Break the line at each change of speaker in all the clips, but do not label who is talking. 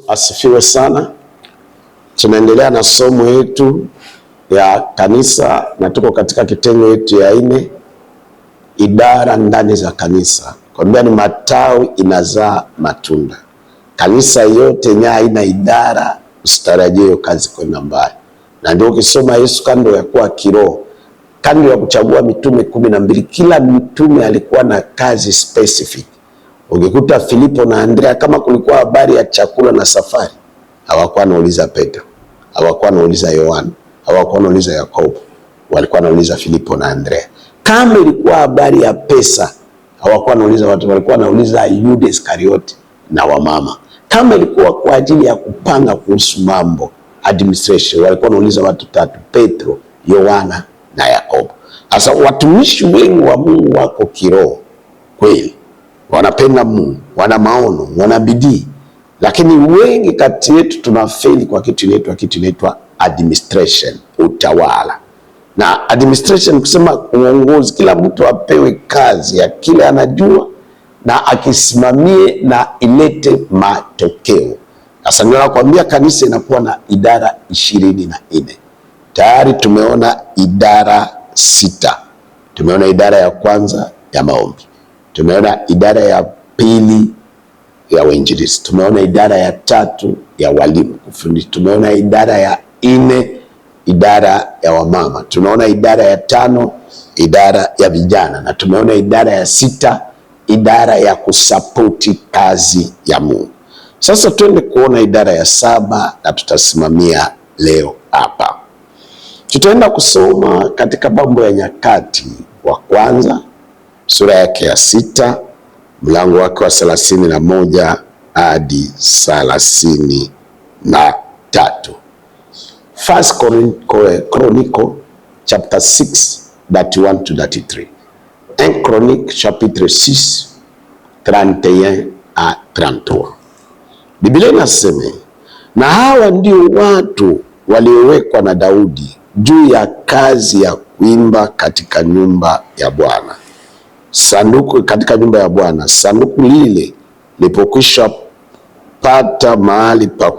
Asifiwe sana. Tunaendelea na somo yetu ya kanisa na tuko katika kitengo yetu ya 4, idara ndani za kanisa. Kwambia ni matawi inazaa matunda. Kanisa yote yenye haina idara usitarajie kazi kwenda mbali. Na ndio ukisoma Yesu kando ya kuwa kiroho, kando ya kuchagua mitume 12, kila mtume alikuwa na kazi specific. Ukikuta Filipo na Andrea, kama kulikuwa habari ya chakula na safari, hawakuwa wanauliza Petro, hawakuwa wanauliza Yohana, hawakuwa wanauliza Yakobo, walikuwa wanauliza Filipo na Andrea. Kama ilikuwa habari ya pesa, hawakuwa wanauliza watu, walikuwa wanauliza Yuda Iskariote na wamama. Kama ilikuwa kwa ajili ya kupanga kuhusu mambo administration, walikuwa wanauliza watu 3, Petro, Yohana na Yakobo. Sasa watumishi wengi wa Mungu wako kiroho kweli, wanapenda Mungu, wana maono, wana bidii, lakini wengi kati yetu tunafeli kwa kitu inaitwa administration, utawala. Na administration kusema uongozi, kila mtu apewe kazi ya kile anajua na akisimamie na ilete matokeo. Sasa ndio nakwambia kanisa inakuwa na idara 24. Tayari tumeona idara 6. Tumeona idara ya kwanza ya maombi, tumeona idara ya pili ya uinjilisti, tumeona idara ya 3 ya walimu kufundisha, tumeona idara ya 4 idara ya wamama, tumeona idara ya 5 idara ya vijana, na tumeona idara ya 6 idara ya kusapoti kazi ya Mungu. Sasa twende kuona idara ya 7 na tutasimamia leo hapa. Tutaenda kusoma katika Mambo ya Nyakati wa kwanza sura yake ya 6 mlango wake wa 31 hadi 33. First Chronicle chapter 6 31 to 33. 1 Chronique chapitre 6 31 à 33. Biblia inasema, na hawa ndio watu waliowekwa na Daudi juu ya kazi ya kuimba katika nyumba ya Bwana. Sanduku katika nyumba ya Bwana, sanduku lile lipokwisha pata mahali pa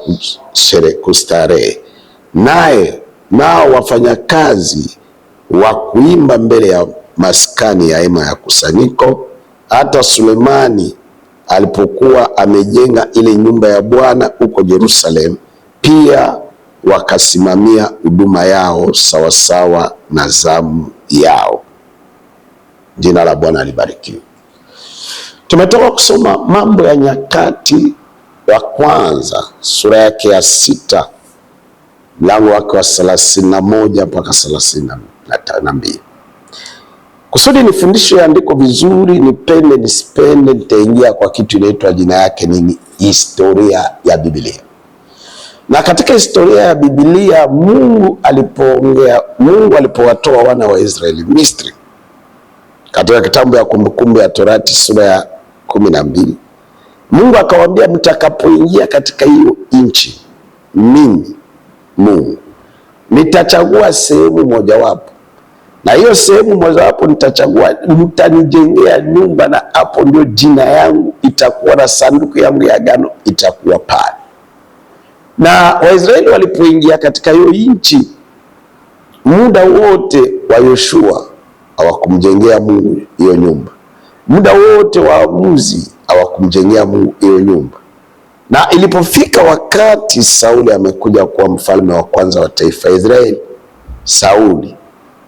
kustarehe, nao wafanyakazi wa kuimba mbele ya maskani ya hema ya kusanyiko, hata Sulemani alipokuwa amejenga ile nyumba ya Bwana huko Yerusalemu, pia wakasimamia huduma yao sawasawa na zamu yao. Jina la Bwana libarikiwe. Tumetoka kusoma Mambo ya Nyakati wa kwanza sura yake ya 6 mlango wake wa 31 mpaka 32. Kusudi nifundishe andiko vizuri, nipende nisipende, nitaingia kwa kitu inaitwa jina yake nini, historia ya Biblia. Na katika historia ya Biblia, Mungu alipowatoa wana wa Israeli Misri, katika kitabu ya Kumbukumbu ya Torati sura ya 12, Mungu akawaambia, mtakapoingia katika hiyo nchi, mimi Mungu nitachagua sehemu mojawapo, na hiyo sehemu mojawapo nitachagua, mtanijengea nyumba, na hapo ndio jina yangu itakuwa na sanduku yangu ya agano itakuwa pale. Na Waisraeli walipoingia katika hiyo nchi, muda wote wa Yoshua hawakumjengea Mungu hiyo nyumba, muda wote wa waamuzi hawakumjengea Mungu hiyo nyumba. Na ilipofika wakati Sauli amekuja kuwa mfalme wa kwanza wa taifa Israeli, Sauli,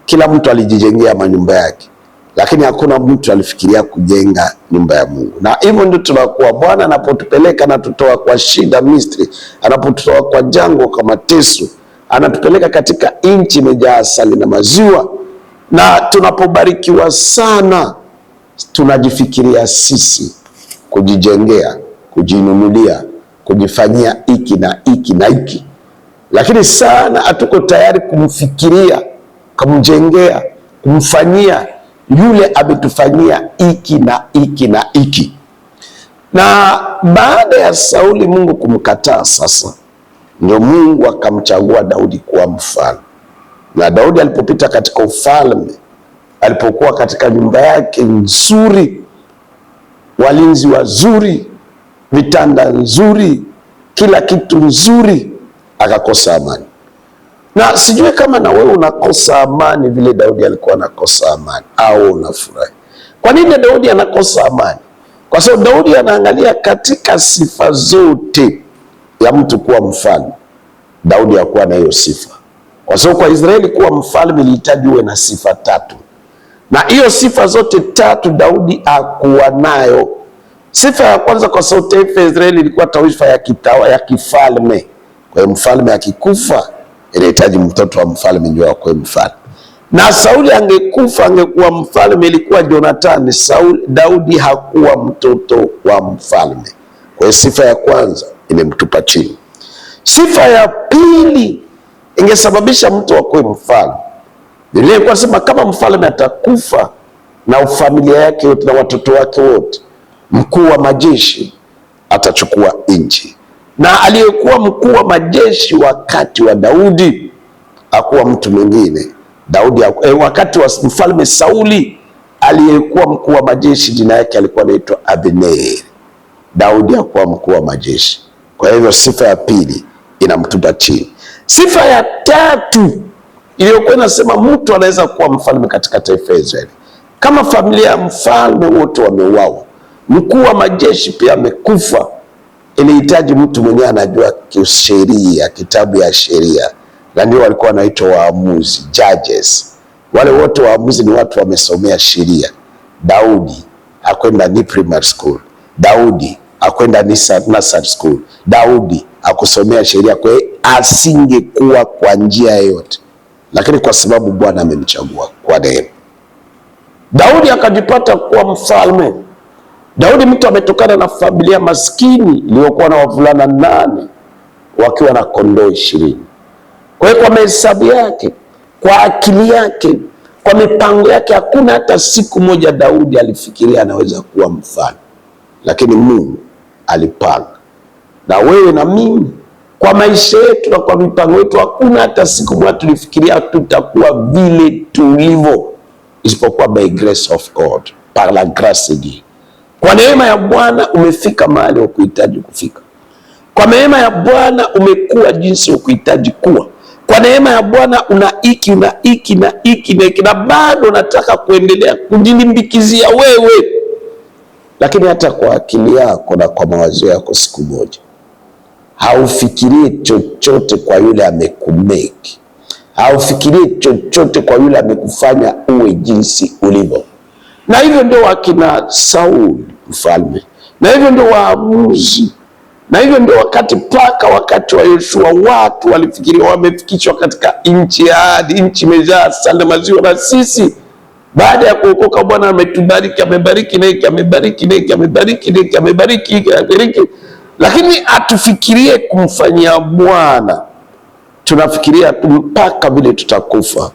kila mtu alijijengea manyumba yake, lakini hakuna mtu alifikiria kujenga nyumba ya Mungu. Na hivyo ndio tunakuwa, Bwana anapotupeleka na tutoa kwa shida Misri, anapotutoa kwa jangwa kwa mateso, anatupeleka katika nchi imejaa asali na maziwa, na tunapobarikiwa sana tunajifikiria sisi kujijengea, kujinunulia, kujifanyia hiki na hiki na hiki, lakini sana hatuko tayari kumfikiria, kumjengea, kumfanyia yule ametufanyia hiki na hiki na hiki. Na baada ya Sauli Mungu kumkataa, sasa ndio Mungu akamchagua Daudi kuwa mfalme. Na Daudi alipopita katika ufalme, alipokuwa katika nyumba yake nzuri, walinzi wazuri, vitanda nzuri, kila kitu nzuri, akakosa amani. Na sijui kama na wewe unakosa amani vile Daudi alikuwa anakosa amani, au unafurahi. Kwa nini Daudi anakosa amani? Kwa sababu Daudi anaangalia katika sifa zote ya mtu kuwa mfalme, Daudi hakuwa na hiyo sifa. Kwa sababu kwa Israeli kuwa mfalme ilihitaji uwe na sifa tatu, na hiyo sifa zote tatu Daudi hakuwa nayo. Sifa ya kwanza, kwa sababu taifa ya Israeli ilikuwa taifa ya kitawa ya kifalme. Kwa hiyo mfalme akikufa inahitaji mtoto wa mfalme ndio akuwe mfalme. Na Sauli angekufa, angekuwa mfalme, ilikuwa Jonathan. Daudi hakuwa mtoto wa mfalme. Kwa hiyo sifa ya kwanza imemtupa chini. Sifa ya pili ingesababisha mtu akuwe mfalme. Biblia inasema kama mfalme atakufa na familia yake yote na watoto wake wote, mkuu wa majeshi atachukua nchi. Na aliyekuwa mkuu wa majeshi wakati wa Daudi hakuwa mtu mwingine. Wakati wa mfalme Sauli, aliyekuwa mkuu wa majeshi jina yake alikuwa anaitwa Abner. Daudi hakuwa mkuu wa majeshi. Kwa hivyo sifa ya pili inamtupa chini. Sifa ya tatu iliyokuwa inasema mtu anaweza kuwa mfalme katika taifa la Israeli kama familia ya mfalme wote wameuawa, mkuu wa majeshi pia amekufa, ilihitaji mtu mwenyewe anajua kisheria, kitabu ya sheria, na ndio walikuwa wanaitwa waamuzi, judges. Wale wote waamuzi ni watu wamesomea sheria. Daudi hakwenda ni primary school, Daudi hakwenda ni nursery school, Daudi hakusomea sheria, kwa hiyo asingekuwa kwa njia yoyote, lakini kwa sababu Bwana amemchagua kwa neema, Daudi akajipata kuwa mfalme. Daudi mtu ametokana na familia maskini iliyokuwa na wavulana 8 wakiwa na kondoo 20. Kwa hiyo kwa mahesabu yake, kwa akili yake, kwa mipango yake, hakuna hata siku moja Daudi alifikiria anaweza kuwa mfalme, lakini Mungu alipanga. Na wewe na mimi kwa maisha yetu na kwa mipango yetu, hakuna hata siku moja tulifikiria tutakuwa vile tulivyo, isipokuwa by grace of God, par la grâce de Dieu. Kwa neema ya Bwana umefika mahali ukuhitaji kufika. Kwa neema ya Bwana umekuwa jinsi ukuhitaji kuwa. Kwa neema ya Bwana una iki na bado unataka kuendelea kujilimbikizia wewe. Lakini hata kwa akili yako na kwa mawazo yako, siku moja haufikirie chochote kwa yule amekumeki, haufikirie chochote kwa yule amekufanya uwe jinsi ulivyo. Na hivyo ndio wakina Sauli mfalme, na hivyo ndio waamuzi, na hivyo ndio wakati wa Yoshua watu walifikiria wamefikishwa katika nchi ya ahadi, nchi imejaa asali na maziwa. Na sisi baada ya kuokoka, Bwana ametubariki, amebariki na hiki, amebariki na hiki, amebariki na hiki, amebariki hiki, amebariki. Lakini atufikirie kumfanyia Bwana, tunafikiria mpaka vile tutakufa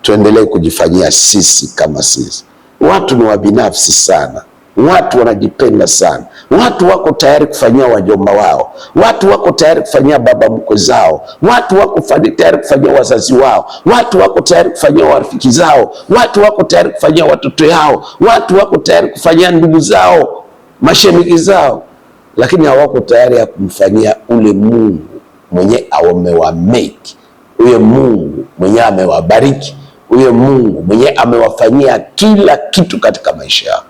tuendelee kujifanyia sisi kama sisi. Watu ni wabinafsi sana, watu wanajipenda sana, watu wako tayari kufanyia wajomba wao, watu wako tayari kufanyia baba mkwe zao, watu wako tayari kufanyia wazazi wao, watu wako tayari kufanyia warafiki zao, watu wako tayari kufanyia watoto yao, watu wako tayari kufanyia ndugu zao, mashemiki zao, lakini hawako tayari ya kumfanyia ule Mungu mwenye amewameki, huyo Mungu mwenye amewabariki, huyo Mungu mwenye amewafanyia kila kitu katika maisha yao.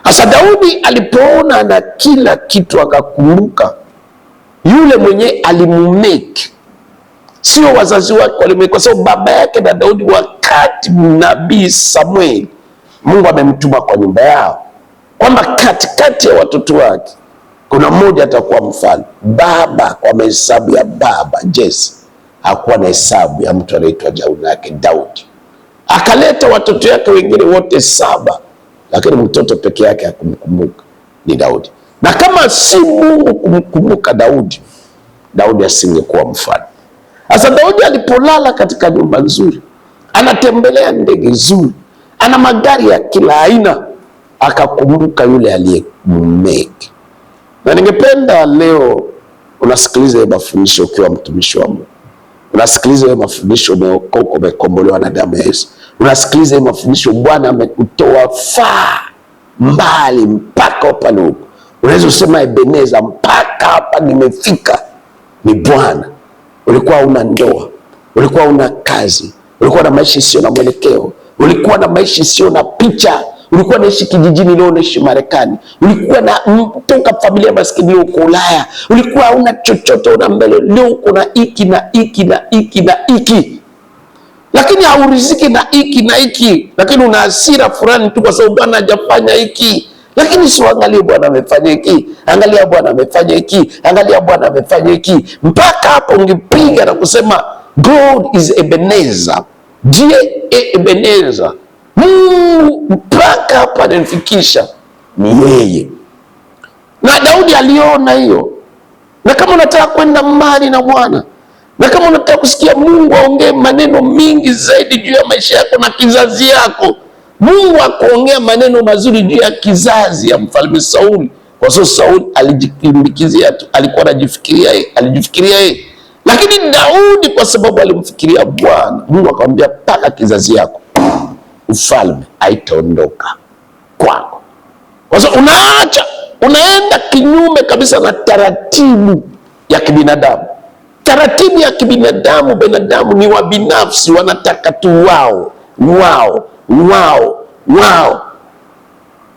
Sasa Daudi alipoona na kila kitu, akakumbuka yule mwenye alimumeki, sio wazazi wake walimeki, kwa sababu baba yake na Daudi, wakati nabii Samuel, Mungu amemtuma kwa nyumba yao kwamba katikati ya watoto wake kuna mmoja atakuwa mfalme. Baba kwa mahesabu ya baba Jesse hakuwa na hesabu ya mtu anaitwa jina yake Daudi. Akaleta watoto yake wengine wote 7, lakini mtoto peke yake hakumkumbuka, ni Daudi. Na kama si Mungu kumkumbuka Daudi, Daudi asingekuwa mfalme. Sasa Daudi alipolala katika nyumba nzuri, anatembelea ndege nzuri, ana magari ya kila aina, akakumbuka yule aliyemmeki. Na ningependa leo unasikiliza mafundisho ukiwa mtumishi wa Mungu, unasikiliza mafundisho, umeokoka, umekombolewa na damu ya Yesu, unasikiliza mafundisho, Bwana amekutoa faa mbali mpaka upale huko, Unaweza kusema Ebeneza, mpaka hapa nimefika ni Bwana. Ulikuwa una ndoa, ulikuwa una kazi, ulikuwa na maisha sio na mwelekeo, ulikuwa na maisha sio na picha, ulikuwa naishi kijijini, leo unaishi Marekani, ulikuwa na toka familia maskini, leo uko Ulaya, ulikuwa una chochote, una mbele, leo uko na hiki na hiki na hiki na hiki, lakini hauriziki na hiki na hiki, lakini una hasira fulani tu kwa sababu Bwana hajafanya hiki. Lakini sio angalia Bwana amefanya hiki, angalia Bwana amefanya hiki, angalia Bwana amefanya hiki. Mpaka hapo ungepiga na kusema God is Ebenezer, Ebenezer, Mungu mpaka hapa ananifikisha ni yeye. Na Daudi aliona hiyo. Na kama unataka kwenda mbali na Bwana, na kama unataka kusikia Mungu aongee maneno mingi zaidi juu ya maisha yako na kizazi yako, Mungu akuongea maneno mazuri juu ya kizazi ya mfalme Sauli, kwa sababu Sauli alijikimbikia tu, alikuwa anajifikiria yeye, lakini Daudi kwa sababu alimfikiria Bwana, Mungu akamwambia paka kizazi yako ufalme haitaondoka kwako. Kwa sababu unaenda kinyume kabisa na taratibu ya kibinadamu. Taratibu ya kibinadamu, binadamu ni wa binafsi, wanataka tu wao.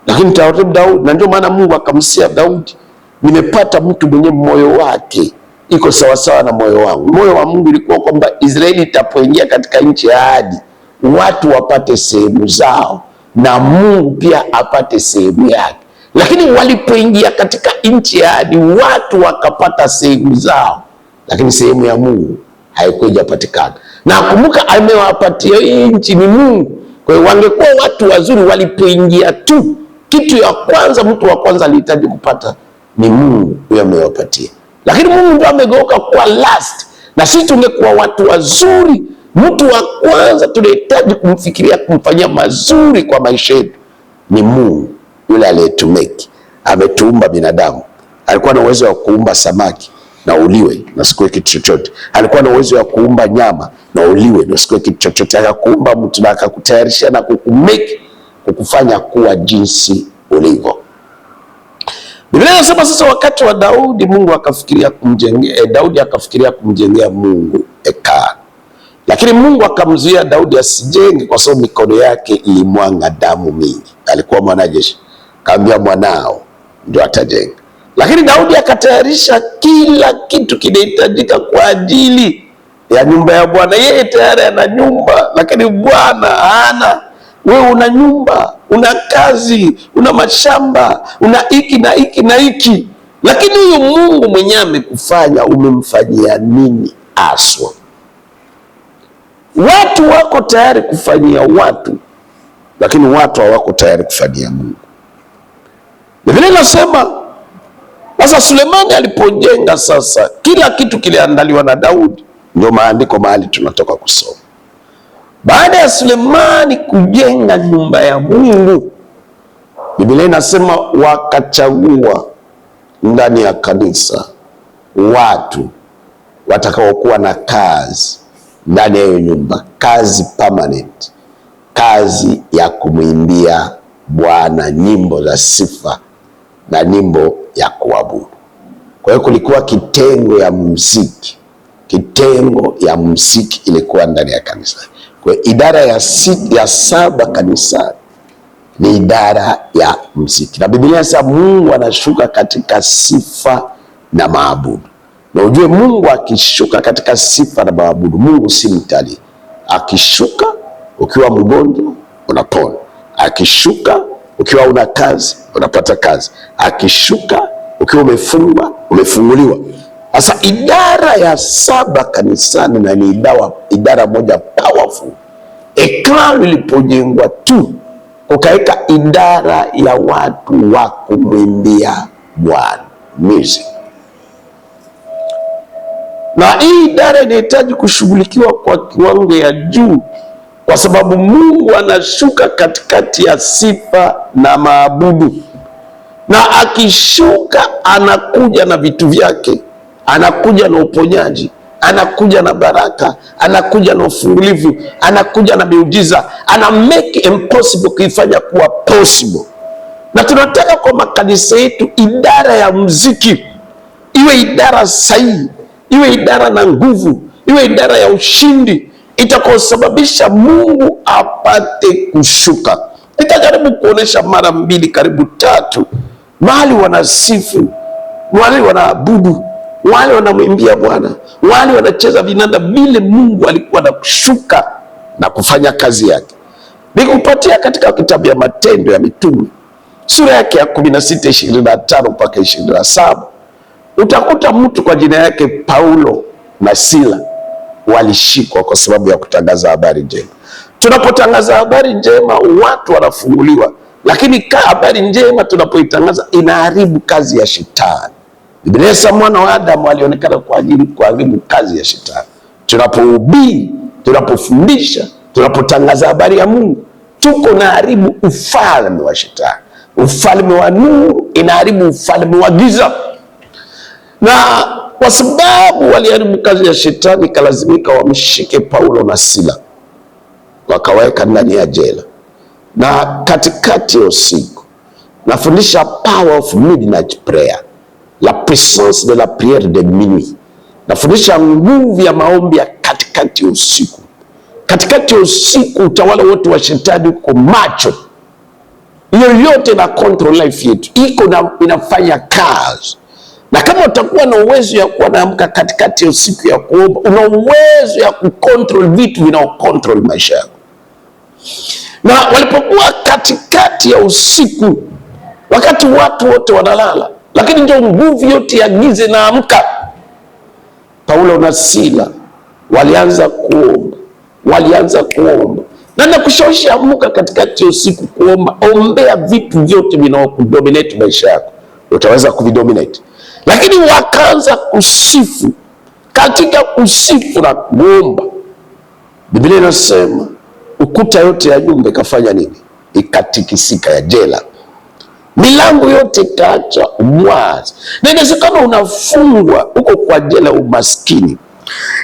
Lakini taratibu Daudi, na ndio maana Mungu akamsia Daudi, nimepata mtu mwenye moyo wake iko sawasawa na moyo wangu. Moyo wa Mungu ilikuwa kwamba Israeli itapoingia katika nchi ya ahadi, watu wapate sehemu zao na Mungu pia apate sehemu yake. Lakini walipoingia katika nchi ya ahadi, watu wakapata sehemu zao, lakini sehemu ya Mungu haikuja patikana. Na kumbuka amewapatia hii nchi ni Mungu. Kwa hiyo wangekuwa watu wazuri, walipoingia tu, kitu ya kwanza, mtu wa kwanza alihitaji kupata ni Mungu, huyo amewapatia. Lakini Mungu ndio amegeuka kwa last, na sisi tungekuwa watu wazuri, mtu wa kwanza tunahitaji kumfikiria, kumfanyia mazuri kwa maisha yetu ni Mungu, yule aliyetumeki. Ametuumba binadamu, alikuwa na uwezo wa kuumba samaki na uliwe na sikue kitu chochote. Alikuwa na uwezo wa kuumba nyama na uliwe na sikue kitu chochote. Akakuumba mtu na akakutayarisha na kukumeki, kukufanya kuwa jinsi ulivyo. Biblia inasema sasa wakati wa Daudi, Mungu akafikiria kumjengea Daudi akafikiria kumjengea Mungu hekalu. Lakini Mungu akamzuia Daudi asijenge kwa sababu mikono yake ilimwanga damu mingi. Alikuwa mwanajeshi. Kaambia mwanao ndio atajenga. Lakini Daudi akatayarisha kila kitu kinahitajika kwa ajili ya nyumba ya Bwana. Yeye tayari ana nyumba, lakini Bwana hana. Wewe una nyumba, una kazi, una mashamba, una hiki na hiki na hiki, lakini huyu Mungu mwenyewe amekufanya, umemfanyia nini aswa? Watu wako tayari kufanyia watu, lakini watu hawako tayari kufanyia Mungu. Biblia inasema sasa Sulemani alipojenga, sasa kila kitu kiliandaliwa na Daudi. Ndio maandiko mahali tunatoka kusoma. Baada ya Sulemani kujenga nyumba ya Mungu, Biblia inasema wakachagua ndani ya kanisa watu watakaokuwa na kazi ndani ya hiyo nyumba, kazi permanent, kazi ya kumwimbia Bwana nyimbo za sifa na nyimbo ya kuabudu. Kwa hiyo kulikuwa kitengo ya muziki ilikuwa ndani ya kanisa. Kwa hiyo idara ya saba kanisani ni idara ya muziki. Na Biblia inasema Mungu anashuka katika sifa na maabudu. Na ujue Mungu akishuka katika sifa na maabudu, Mungu si mtalii. Akishuka ukiwa mgonjwa unapona. Akishuka ukiwa una kazi unapata kazi. Akishuka ukiwa umefungwa umefunguliwa. Sasa idara ya saba kanisani, na ni idara moja powerful. Hekalu ilipojengwa tu ukaweka idara ya watu wa kumwimbia Bwana, music. Na hii idara inahitaji kushughulikiwa kwa kiwango ya juu, kwa sababu Mungu anashuka katikati ya sifa na maabudu. Na akishuka anakuja na vitu vyake, anakuja na uponyaji, anakuja na baraka, anakuja na ufungulivu, anakuja na miujiza, ana make impossible kuifanya kuwa possible. Na tunataka kwa makanisa yetu idara ya muziki iwe idara sahihi, iwe idara na nguvu, iwe idara ya ushindi itakayosababisha Mungu apate kushuka. Nitajaribu kuonesha mara 2 karibu 3 mahali wanasifu, mahali wanaabudu, wale wanamwimbia Bwana, wale wanacheza vinanda vile Mungu alikuwa anakushuka na kufanya kazi yake. Nikupatia katika kitabu ya Matendo ya Mitume sura yake ya 16:25 mpaka 27, utakuta mtu kwa jina yake Paulo na Sila walishikwa kwa sababu ya kutangaza habari njema. Tunapotangaza habari njema watu wanafunguliwa, lakini habari njema tunapoitangaza inaharibu kazi ya shetani. Biblia inasema mwana wa Adamu alionekana kwa ajili kuharibu kazi ya shetani. Tunapohubiri, tunapofundisha, tunapotangaza habari ya Mungu, tuko na haribu ufalme wa shetani. Ufalme wa nuru inaharibu ufalme wa giza. Na kwa sababu waliharibu kazi ya shetani, kalazimika wamshike Paulo na Sila, wakaweka ndani ya jela. Na katikati ya usiku nafundisha power of midnight prayer, la puissance de la prière de minuit. Nafundisha nguvu ya maombi ya katikati ya usiku. Katikati ya usiku utawala wote wa shetani uko macho, yoyote na control life yetu iko na inafanya kazi. Na kama utakuwa na uwezo ya kuwa naamka katikati ya usiku ya kuomba, una uwezo ya kucontrol vitu vinavyocontrol maisha yako. Na walipokuwa katikati ya usiku, wakati watu wote wanalala, lakini ndio nguvu yote ya giza inaamka, Paulo na Sila walianza kuomba. Na nakushawishi amuka katikati ya usiku kuomba. Ombea vitu vyote vinavyokudominate maisha yako, utaweza kuvidominate. Lakini wakaanza kusifu. Katika kusifu na kuomba, Biblia inasema ukuta yote ya nyumba ikafanya nini? Ikatikisika, ya jela. Milango yote ikaacha wazi. Na inawezekana unafungwa huko kwa jela ya umaskini,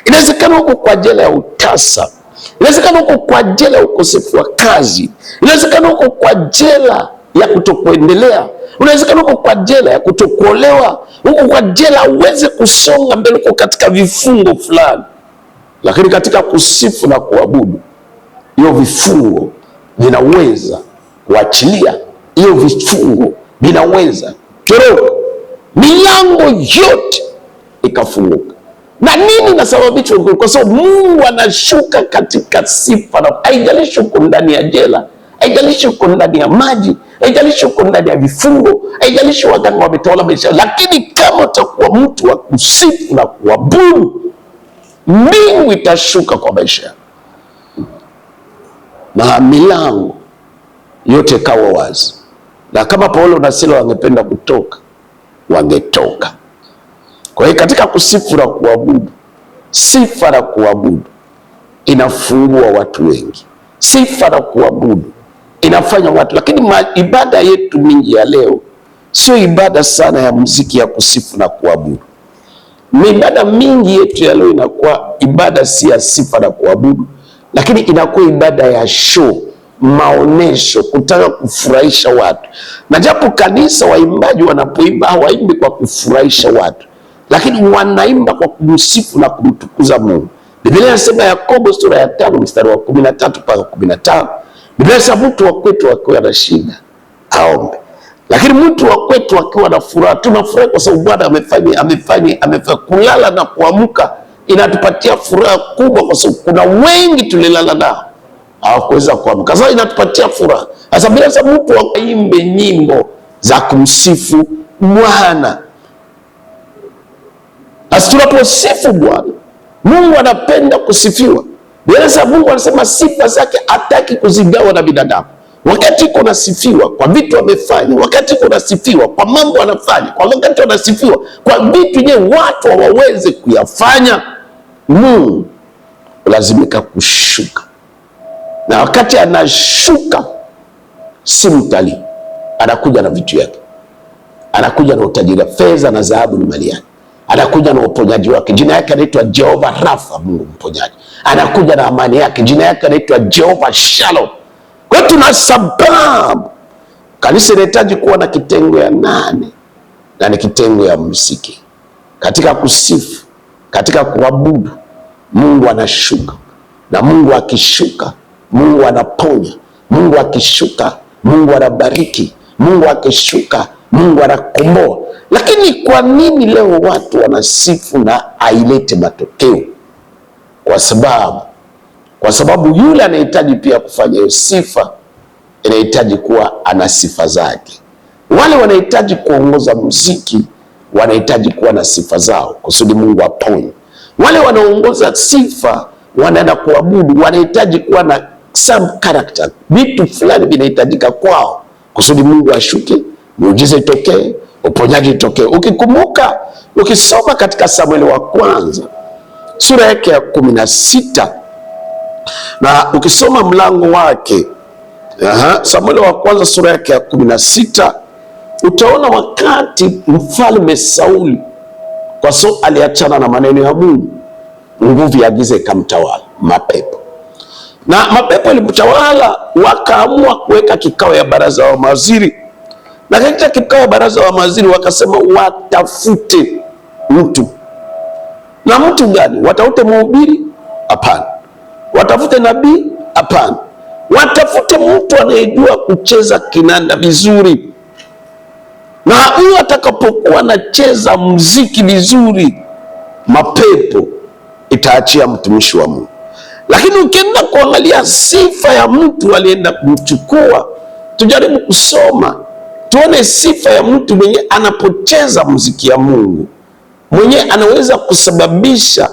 inawezekana huko kwa jela ya utasa, inawezekana huko kwa jela ya ukosefu wa kazi, inawezekana huko kwa jela ya kutokuendelea, unawezekana huko kwa jela ya kutokuolewa, huko kwa jela uweze kusonga mbele, uko katika vifungo fulani. Lakini katika kusifu na kuabudu, hiyo vifungo vinaweza kuachilia, hiyo vifungo vinaweza toroka, milango yote ikafunguka. Na nini inasababisha? Kwa sababu Mungu anashuka katika sifa. Na haijalishi uko ndani ya jela, haijalishi uko ndani ya maji, haijalishi uko ndani ya vifungo, haijalishi waganga wametawala maisha, lakini kama utakuwa mtu wa kusifu na kuabudu, mbingu itashuka kwa maisha yako na milango yote kawa wazi. Na kama Paulo na Sila wangependa kutoka, wangetoka. Kwa hiyo katika kusifu na kuabudu, sifa na kuabudu inafungua watu wengi. Sifa na kuabudu inafanya watu, lakini ibada yetu mingi ya leo sio ibada sana ya muziki ya kusifu na kuabudu. Ibada mingi yetu ya leo inakuwa ibada si ya sifa na kuabudu, lakini inakuwa ibada ya show, maonesho, kutaka kufurahisha watu. Na japo kanisa waimbaji wanapoimba hawaimbi kwa kufurahisha watu, lakini wanaimba kwa kumsifu na kumtukuza Mungu. Biblia inasema Yakobo sura ya 5 mstari wa 13 mpaka 15, Biblia inasema mtu wa kwetu akiwa na shida aombe, lakini mtu wa kwetu akiwa na furaha. Tunafurahi kwa sababu Bwana amefanya kulala na kuamka inatupatia furaha kubwa, kwa sababu kuna wengi tulilala nao hawakuweza kuamka. Sasa inatupatia furaha. Sasa bila sababu mtu aimbe nyimbo za kumsifu Bwana. Sasa tunaposifu Bwana, Mungu anapenda kusifiwa. Bila sababu Mungu anasema sifa zake hataki kuzigawa na binadamu. Wakati kuna sifiwa kwa vitu amefanya, wakati kuna sifiwa kwa mambo anafanya, kwa wakati anasifiwa kwa vitu nye watu hawaweze kuyafanya, Mungu lazimika kushuka. Na wakati anashuka, si mtalii, anakuja na vitu yake, anakuja na utajiri, fedha na dhahabu ni mali yake, anakuja na uponyaji wake. Jina yake anaitwa Jehova Rafa, Mungu mponyaji. Anakuja na amani yake, jina yake anaitwa Jehova Shalom. Kwa hiyo tuna sababu Kanisa inahitaji kuwa na kitengo ya 8, na ni kitengo ya muziki. Katika kusifu, katika kuabudu, Mungu anashuka, na Mungu akishuka, Mungu anaponya. Mungu akishuka, Mungu anabariki. Mungu akishuka, Mungu anakomboa. Lakini kwa nini leo watu wanasifu na hailete matokeo? Kwa sababu yule anahitaji pia kufanya hiyo sifa, inahitaji kuwa ana sifa zake. Wale wanahitaji kuongoza muziki wanahitaji kuwa na sifa zao kusudi Mungu aponye. Wale wanaongoza sifa wanaenda kuabudu wanahitaji kuwa na some character, vitu fulani vinahitajika kwao kusudi Mungu ashuke, muujiza itokee, uponyaji itokee. Ukikumbuka, ukisoma katika Samueli wa kwanza sura yake ya 16 na ukisoma mlango wake, Samueli wa kwanza sura yake ya 16, utaona wakati mfalme Sauli, kwa sababu aliachana na maneno ya Mungu, nguvu ya giza ikamtawala, mapepo. Na mapepo ilimtawala, wakaamua kuweka kikao ya baraza wa mawaziri. Na katika kikao ya baraza wa mawaziri wakasema watafute mtu. Na mtu gani? Watafute mhubiri? Hapana. Watafute nabii? Hapana. Watafute mtu anayejua kucheza kinanda vizuri, na huyo atakapokuwa anacheza muziki vizuri, mapepo itaachia mtumishi wa Mungu. Lakini ukienda kuangalia sifa ya mtu alienda kumchukua, tujaribu kusoma tuone sifa ya mtu mwenye anapocheza muziki ya Mungu, mwenye anaweza kusababisha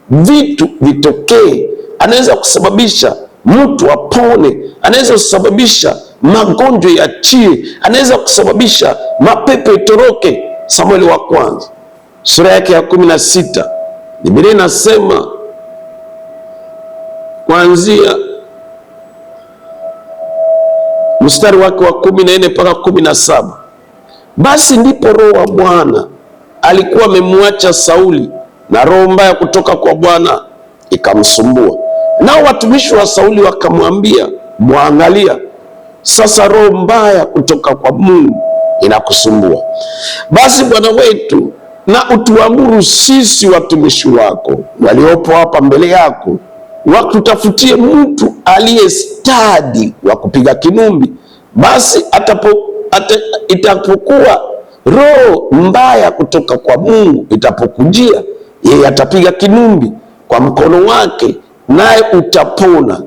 vitu vitokee, anaweza kusababisha mtu apone, anaweza kusababisha magonjwa yaachie, anaweza kusababisha mapepo itoroke. Samueli wa kwanza sura yake ya 16, Biblia inasema kuanzia mstari wake wa 14 mpaka 17, basi ndipo roho wa Bwana alikuwa amemwacha Sauli, na roho mbaya kutoka kwa Bwana ikamsumbua. Nao watumishi wa Sauli wakamwambia, mwangalia, sasa roho mbaya kutoka kwa Mungu inakusumbua. Basi bwana wetu, na utuamuru sisi watumishi wako waliopo hapa mbele yako, wakutafutie mtu aliye stadi wa kupiga kinumbi. Basi itapokuwa roho mbaya kutoka kwa Mungu itapokujia, yeye atapiga kinumbi kwa mkono wake, naye utapona.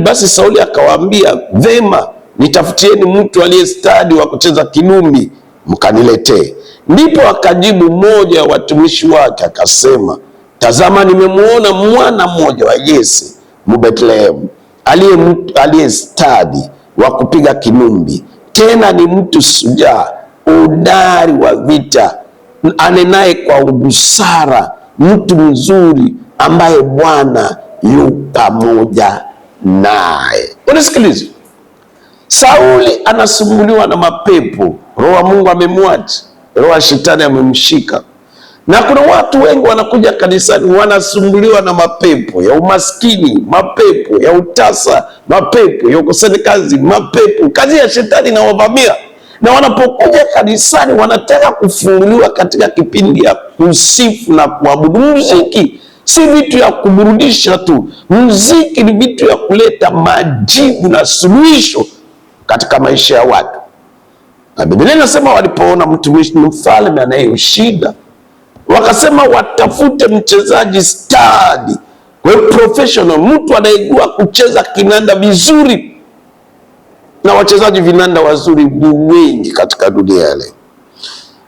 Basi Sauli akawaambia, vema, nitafutieni mtu aliye stadi wa kucheza kinumbi mkaniletee. Ndipo akajibu mmoja wa watumishi wake akasema, tazama, nimemwona mwana mmoja wa Yese Mbethlehemu aliye stadi wa kupiga kinumbi, tena ni mtu shujaa, hodari wa vita, anenaye kwa busara, mtu mzuri ambaye Bwana yu pamoja naye. Unasikiliza? Sauli anasumbuliwa na mapepo, roho wa Mungu amemwacha, roho wa shetani amemshika. Na kuna watu wengi wanakuja kanisani wanasumbuliwa na mapepo ya umaskini, mapepo ya utasa, mapepo ya ukosani kazi, mapepo, kazi ya shetani inawavamia. Na wanapokuja kanisani wanataka kufunguliwa katika kipindi ya kusifu na kuabudu. Muziki si vitu ya kuburudisha tu. Muziki ni vitu ya kuleta majibu na suluhisho katika maisha ya watu. Na Biblia inasema walipoona mtumishi mfalme anayeshida, wakasema watafute mchezaji stadi, kwa professional, mtu anayejua kucheza kinanda vizuri. Na wachezaji vinanda wazuri ni wengi katika dunia ile.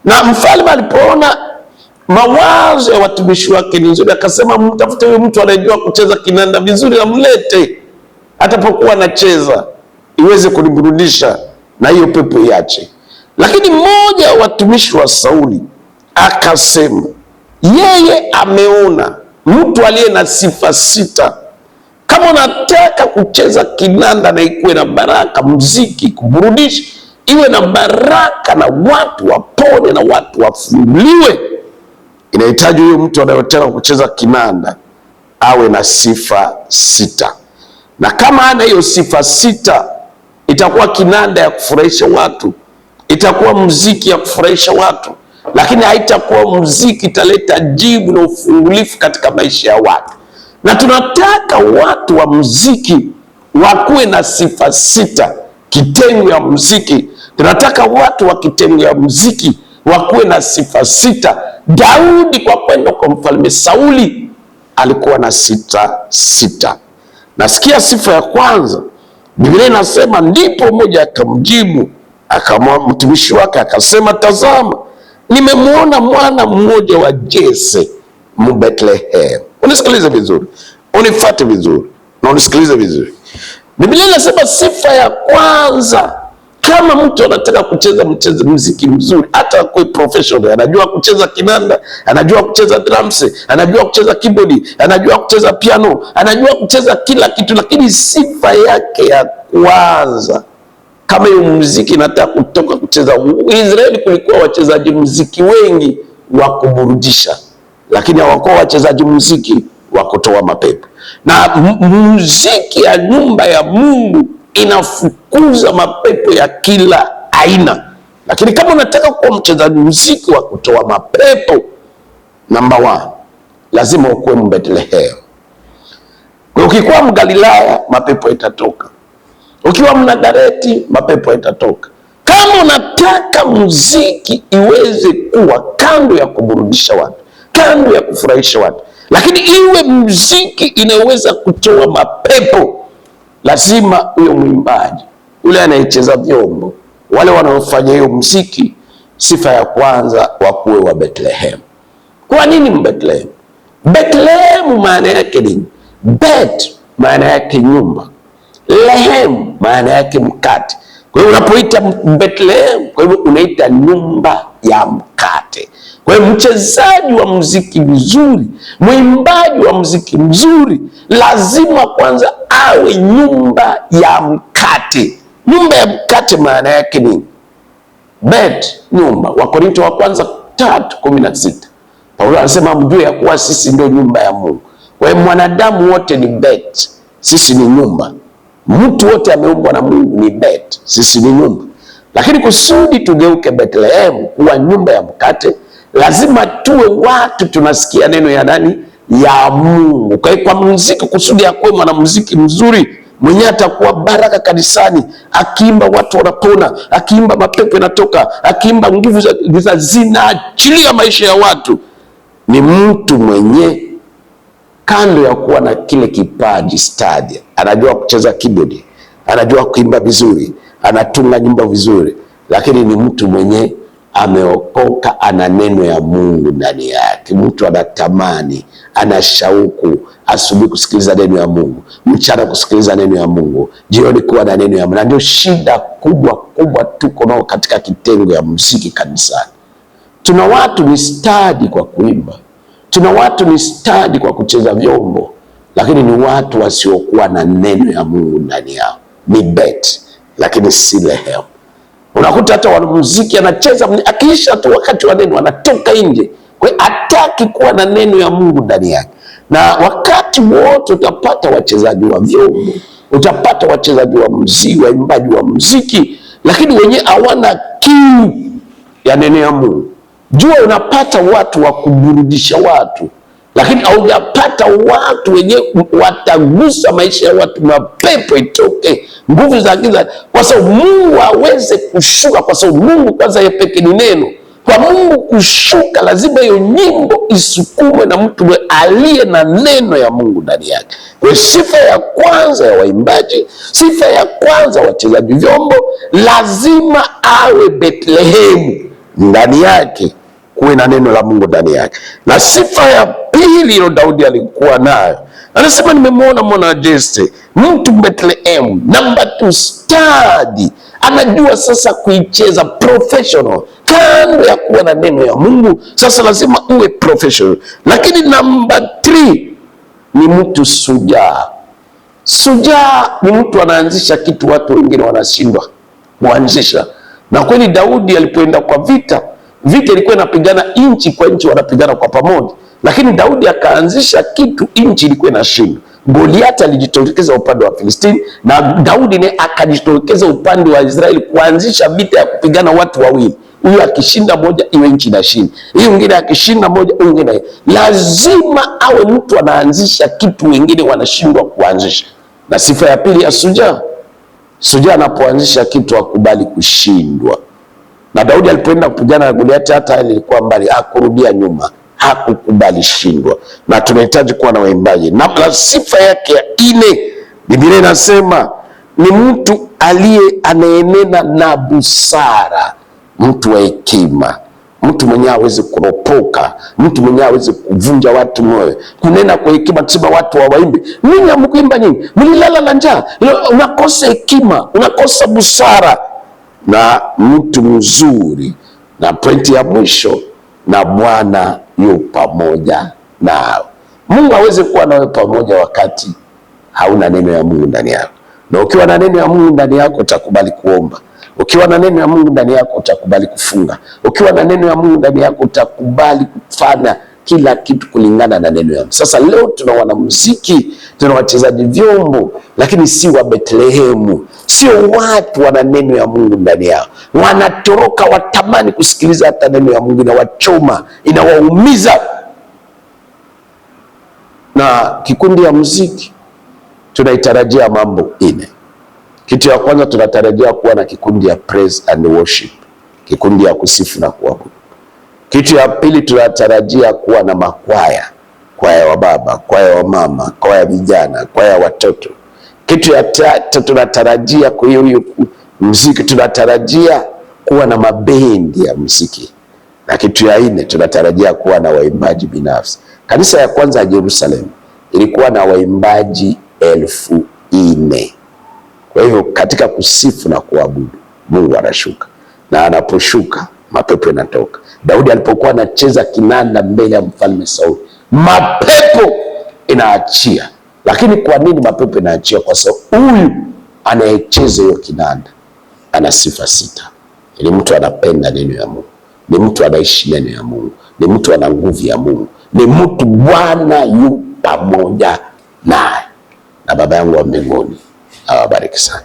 Na mfalme alipoona mawazo ya watumishi wake ni nzuri, akasema mtafute huyo mtu anayejua kucheza kinanda vizuri, amlete, atapokuwa anacheza iweze kuniburudisha na hiyo pepo iache. Lakini mmoja wa watumishi wa Sauli akasema yeye ameona mtu aliye na sifa 6. Kama unataka kucheza kinanda na ikuwe na baraka, muziki kuburudisha iwe na baraka na watu wapone na watu wafunguliwe, inahitaji huyo mtu anayotaka kucheza kinanda awe na sifa 6. Na kama ana hiyo sifa 6, itakuwa kinanda ya kufurahisha watu, itakuwa muziki ya kufurahisha watu, lakini haitakuwa muziki italeta jibu na ufungulifu katika maisha ya watu. Na tunataka watu wa muziki wakuwe na sifa 6 kitengo ya muziki. Tunataka watu wa kitengo ya muziki wakuwe na sifa 6. Daudi kwa kwenda kwa mfalme Sauli alikuwa na sifa 6. Nasikia sifa ya kwanza, Biblia inasema ndipo mmoja akamjibu mtumishi wake akasema, tazama, nimemwona mwana mmoja wa Jese Mbethlehem. Unisikilize vizuri, unifuate vizuri na unisikilize vizuri. Biblia inasema sifa ya kwanza, kama mtu anataka kucheza muziki mzuri, hata kwa professional, anajua kucheza kinanda, anajua kucheza drums, anajua kucheza keyboard, anajua kucheza piano, anajua kucheza kila kitu, lakini sifa yake ya kwanza, kama hiyo muziki inataka kutoka kucheza. Israeli kulikuwa wachezaji muziki wengi wa kuburudisha, lakini hawakuwa wachezaji muziki wa kutoa mapepo. Na muziki ya nyumba ya Mungu inafukuza mapepo ya kila aina. Lakini kama unataka kuwa mchezaji muziki wa kutoa mapepo, namba 1, lazima ukuwe Mbethlehem. Kwa ukikuwa Mgalilaya, mapepo itatoka. Ukiwa Mnazareti, mapepo itatoka. Kama unataka muziki iweze kuwa kando ya kuburudisha watu, kando ya kufurahisha watu, lakini iwe muziki inaweza kutoa mapepo, lazima huyo mwimbaji, ule anayecheza vyombo, wale wanaofanya hiyo muziki, sifa ya kwanza wakuwe wa Bethlehem. Kwa nini Bethlehem? Bethlehem maana yake nini? Bet maana yake nyumba, lehem maana yake mkate. Kwa hiyo unapoita Bethlehem, kwa hivyo unaita nyumba ya mkate. Kwa hiyo mchezaji wa muziki mzuri, mwimbaji wa muziki mzuri, lazima kwanza awe nyumba ya mkate. Nyumba ya mkate maana yake nini? Bet, nyumba. Wakorintho wa kwanza 3:16. Paulo anasema mjue ya kuwa sisi ndio nyumba ya Mungu. Kwa hiyo mwanadamu wote ni bet, sisi ni nyumba. Mtu wote ameumbwa na Mungu ni bet, sisi ni nyumba. Lakini kusudi tugeuke Bethlehem kuwa nyumba ya mkate, lazima tuwe watu tunasikia neno ya nani? Ya Mungu. Kwa hiyo kwa muziki, kusudi ya kuwa mwanamuziki mzuri mwenye atakuwa baraka kanisani, akiimba watu wanapona, akiimba mapepo yanatoka, akiimba nguvu za giza zinaachilia maisha ya watu, ni mtu mwenye kando ya kuwa na kile kipaji stadi, anajua kucheza keyboard, anajua kuimba vizuri, anatunga nyimbo vizuri, lakini ni mtu mwenye ameokoka, ana neno ya Mungu ndani yake. Mtu anatamani, ana shauku asubuhi kusikiliza neno ya Mungu, mchana kusikiliza neno ya Mungu, jioni kuwa na neno ya Mungu. Na ndio shida kubwa tuko nao katika kitengo ya muziki kanisani. Tuna watu ni stadi kwa kuimba, tuna watu ni stadi kwa kucheza vyombo, lakini ni watu wasiokuwa na neno ya Mungu ndani yao. Ni bet, lakini si lehem. Unakuta hata wanamuziki anacheza, akiisha tu wakati wa neno anatoka nje. Kwa hiyo hataki kuwa na neno ya Mungu ndani yake. Na wakati wote utapata wachezaji wa vyombo, utapata wachezaji wa muziki, waimbaji wa muziki, lakini wenyewe hawana kiu ya neno ya Mungu. Jua unapata watu wa kuburudisha watu, lakini haujapata watu wenye watagusa maisha ya watu, mapepo itoke, nguvu za giza, kwa sababu Mungu aweze kushuka, kwa sababu Mungu kwanza yeye pekee ni neno. Kwa Mungu kushuka, lazima hiyo nyimbo isukumwe na mtu aliye na neno ya Mungu ndani yake. Kwa sifa ya kwanza ya waimbaji, sifa ya kwanza wachezaji vyombo, lazima awe Bethlehem, ndani yake kuwe na neno la Mungu ndani yake. Na sifa ya pili hiyo Daudi alikuwa nayo, anasema nimemwona mwana Jese, mtu Bethlehem. Namba 2, stadi, anajua sasa kuicheza professional, kando ya kuwa na neno ya Mungu. Sasa lazima uwe professional. Lakini namba 3 ni mtu sujaa. Sujaa ni mtu anaanzisha kitu watu wengine wanashindwa kuanzisha. Na kweli Daudi alipoenda kwa vita ilikuwa inapigana inchi kwa inchi, wanapigana kwa pamoja, lakini Daudi akaanzisha kitu, inchi ilikuwa inashindwa. Goliathi alijitokeza upande wa Filistini na Daudi naye akajitokeza upande wa Israeli kuanzisha vita ya kupigana watu wawili. Huyu akishinda moja, iwe nchi inashinda. Huyu mwingine akishinda moja, huyu mwingine. Lazima awe mtu anaanzisha kitu wengine wanashindwa kuanzisha. Na sifa ya pili ya shujaa, shujaa anapoanzisha kitu akubali kushindwa. Na Daudi alipoenda kupigana na Goliathi, hata ilikuwa mbali, hakurudia nyuma, hakukubali shindwa. Na tunahitaji kuwa na waimbaji. Na sifa yake ya nne, Biblia inasema ni mtu anayenena na busara, mtu wa hekima, mtu mwenye hawezi kuropoka, mtu mwenye hawezi kuvunja watu moyo. Kunena kwa hekima, tusema watu waimbe. Ninyi hamkuimba nyinyi, mlilala na njaa. Unakosa hekima, unakosa busara. Na mtu mzuri, na pointi ya mwisho, na Bwana yu pamoja nao. Mungu hawezi kuwa nawe pamoja wakati hauna neno ya Mungu ndani yako. Na ukiwa na neno ya Mungu ndani yako utakubali kuomba. Ukiwa na neno ya Mungu ndani yako utakubali kufunga. Ukiwa na neno ya Mungu ndani yako utakubali kufanya kila kitu kulingana na neno ya Mungu. Sasa leo tuna wanamuziki, tuna wachezaji vyombo, lakini si wa Bethlehemu. Sio watu wana neno ya Mungu ndani yao. Wanatoroka, watamani kusikiliza hata neno ya Mungu, inawachoma, inawaumiza. Na kikundi ya muziki tunaitarajia mambo ine. Kitu ya kwanza, tunatarajia kuwa na kikundi ya praise and worship, kikundi ya kusifu na kuabudu. Kitu ya pili, tunatarajia kuwa na makwaya, kwaya wa baba, kwaya wa mama, kwaya vijana, kwaya watoto. Kitu ya tatu, tunatarajia kwa hiyo muziki, tunatarajia kuwa na mabendi ya muziki. Na kitu ya nne, tunatarajia kuwa na waimbaji binafsi. Kanisa ya kwanza ya Yerusalemu ilikuwa na waimbaji 4,000. Kwa hivyo katika kusifu na kuabudu, Mungu anashuka, na anaposhuka mapepo yanatoka. Daudi alipokuwa anacheza kinanda mbele ya mfalme Sauli, mapepo inaachia. Lakini kwa nini mapepo inaachia? Kwa sababu huyu anayecheza hiyo kinanda ana sifa 6. Ni mtu anapenda neno ya Mungu, ni mtu anaishi neno ya Mungu, ni mtu ana nguvu ya Mungu, ni mtu Bwana yu pamoja naye. Na Baba yangu wa mbinguni awabariki sana.